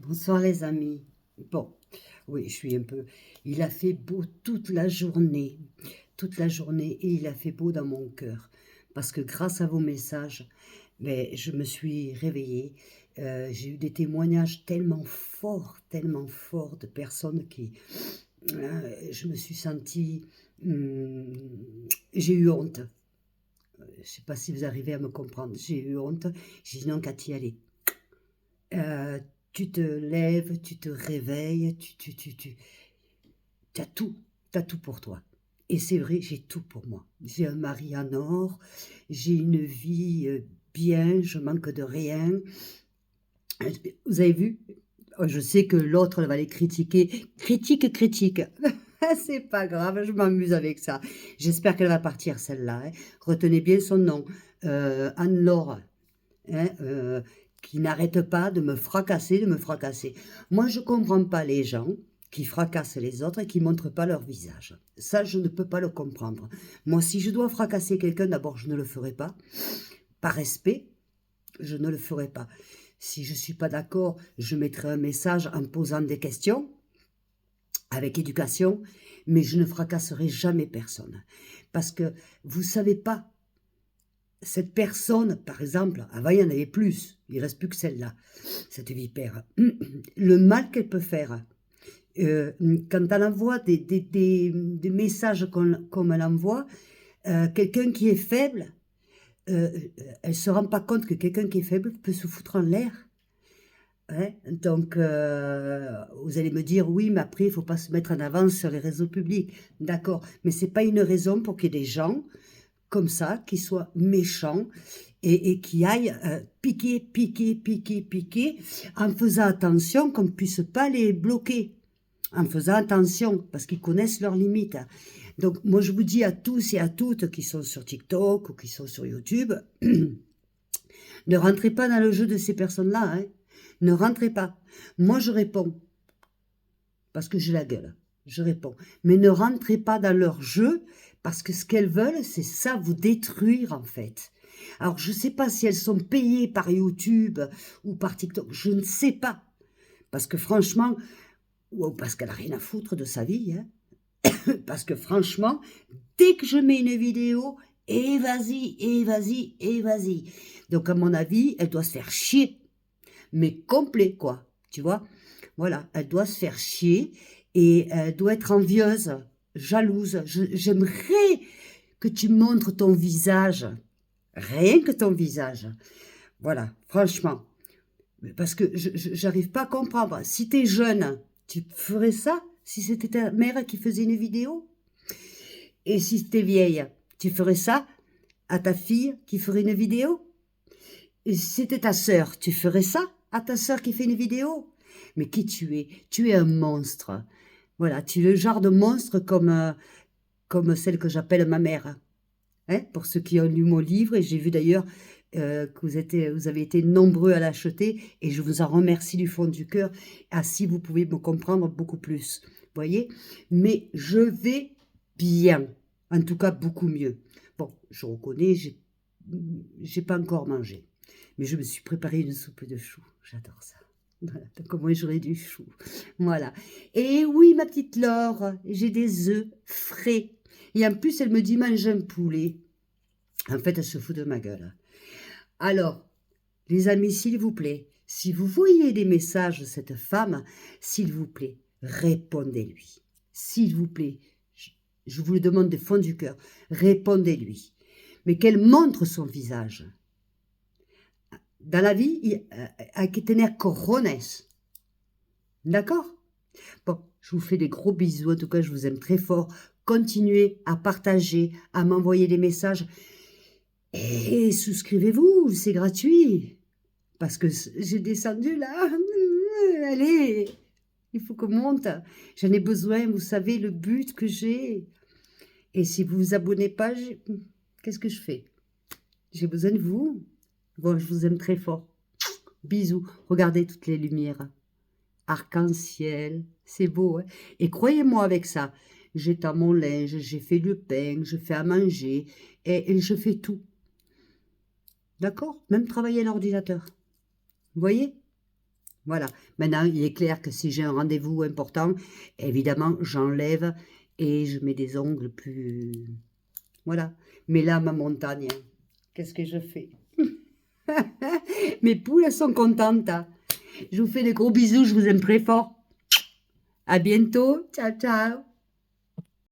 Bonsoir les amis. Bon, oui, je suis un peu... Il a fait beau toute la journée, et il a fait beau dans mon cœur. Parce que grâce à vos messages, ben, je me suis réveillée. J'ai eu des témoignages tellement forts de personnes qui... je me suis sentie... hum, j'ai eu honte. Je ne sais pas si vous arrivez à me comprendre. J'ai eu honte. J'ai dit non, Cathy, allez. Euh, Tu te lèves, tu te réveilles, as tout, t'as tout pour toi. Et c'est vrai, j'ai tout pour moi. J'ai un mari en or, j'ai une vie bien, je manque de rien. Vous avez vu? Je sais que l'autre va les critiquer. Critique. C'est pas grave, je m'amuse avec ça. J'espère qu'elle va partir celle-là, hein. Retenez bien son nom. Anne-Laure, hein, qui n'arrête pas de me fracasser, de me fracasser. Moi, je ne comprends pas les gens qui fracassent les autres et qui ne montrent pas leur visage. Ça, je ne peux pas le comprendre. Moi, si je dois fracasser quelqu'un, d'abord, je ne le ferai pas. Par respect, je ne le ferai pas. Si je ne suis pas d'accord, je mettrai un message en posant des questions, avec éducation, mais je ne fracasserai jamais personne. Parce que vous ne savez pas, cette personne, par exemple, avant il y en avait plus, il ne reste plus que celle-là, cette vipère, le mal qu'elle peut faire, quand elle envoie des messages comme elle envoie, quelqu'un qui est faible, elle ne se rend pas compte que quelqu'un qui est faible peut se foutre en l'air. Hein. Donc, vous allez me dire, oui, mais après, il ne faut pas se mettre en avant sur les réseaux publics. D'accord, mais ce n'est pas une raison pour qu'il y ait des gens comme ça, qui soient méchants et qui aillent piquer, en faisant attention qu'on ne puisse pas les bloquer, en faisant attention, parce qu'ils connaissent leurs limites. Donc, moi, je vous dis à tous et à toutes qui sont sur TikTok ou qui sont sur YouTube, ne rentrez pas dans le jeu de ces personnes-là, hein. Ne rentrez pas. Moi, je réponds, parce que j'ai la gueule. Je réponds. Mais ne rentrez pas dans leur jeu, parce que ce qu'elles veulent, c'est ça, vous détruire, en fait. Alors, je ne sais pas si elles sont payées par YouTube ou par TikTok. Je ne sais pas. Parce que franchement, ou parce qu'elle n'a rien à foutre de sa vie, hein. Parce que franchement, dès que je mets une vidéo, et vas-y. Donc, à mon avis, elle doit se faire chier. Mais complet, quoi. Tu vois? Voilà, elle doit se faire chier et elle doit être envieuse, jalouse. J'aimerais que tu montres ton visage, rien que ton visage. Voilà, franchement. Parce que j'arrive pas à comprendre. Si tu es jeune, tu ferais ça? Si c'était ta mère qui faisait une vidéo? Et si tu es vieille, tu ferais ça à ta fille qui ferait une vidéo? Et si c'était ta sœur, tu ferais ça à ta sœur qui fait une vidéo? Mais qui tu es? Tu es un monstre. Voilà, tu es le genre de monstre comme celle que j'appelle ma mère. Hein, pour ceux qui ont lu mon livre, et j'ai vu d'ailleurs que vous avez été nombreux à l'acheter, et je vous en remercie du fond du cœur. Ainsi, vous pouvez me comprendre beaucoup plus. Voyez? Mais je vais bien. En tout cas, beaucoup mieux. Bon, je reconnais, j'ai pas encore mangé. Mais je me suis préparé une soupe de chou. J'adore ça. Voilà, donc au moins j'aurai du chou. Voilà. Et oui, ma petite Laure, j'ai des œufs frais. Et en plus, elle me dit mange un poulet. En fait, elle se fout de ma gueule. Alors, les amis, s'il vous plaît, si vous voyez des messages de cette femme, s'il vous plaît, répondez-lui. S'il vous plaît, je vous le demande de fond du cœur, répondez-lui. Mais qu'elle montre son visage. Dans la vie, hay que tener cojones. D'accord? Bon, je vous fais des gros bisous. En tout cas, je vous aime très fort. Continuez à partager, à m'envoyer des messages. Et souscrivez-vous, c'est gratuit. Parce que j'ai descendu là. Allez, il faut qu'on monte. J'en ai besoin, vous savez, le but que j'ai. Et si vous vous abonnez pas, qu'est-ce que je fais? J'ai besoin de vous. Bon, je vous aime très fort. Bisous. Regardez toutes les lumières. Arc-en-ciel. C'est beau, hein? Et croyez-moi avec ça, j'étends mon linge, j'ai fait le pain, je fais à manger et je fais tout. D'accord? Même travailler à l'ordinateur. Vous voyez? Voilà. Maintenant, il est clair que si j'ai un rendez-vous important, évidemment, j'enlève et je mets des ongles plus... Voilà. Mais là, ma montagne, hein, qu'est-ce que je fais? Mes poules, elles sont contentes, hein. Je vous fais des gros bisous, je vous aime très fort. À bientôt. Ciao, ciao.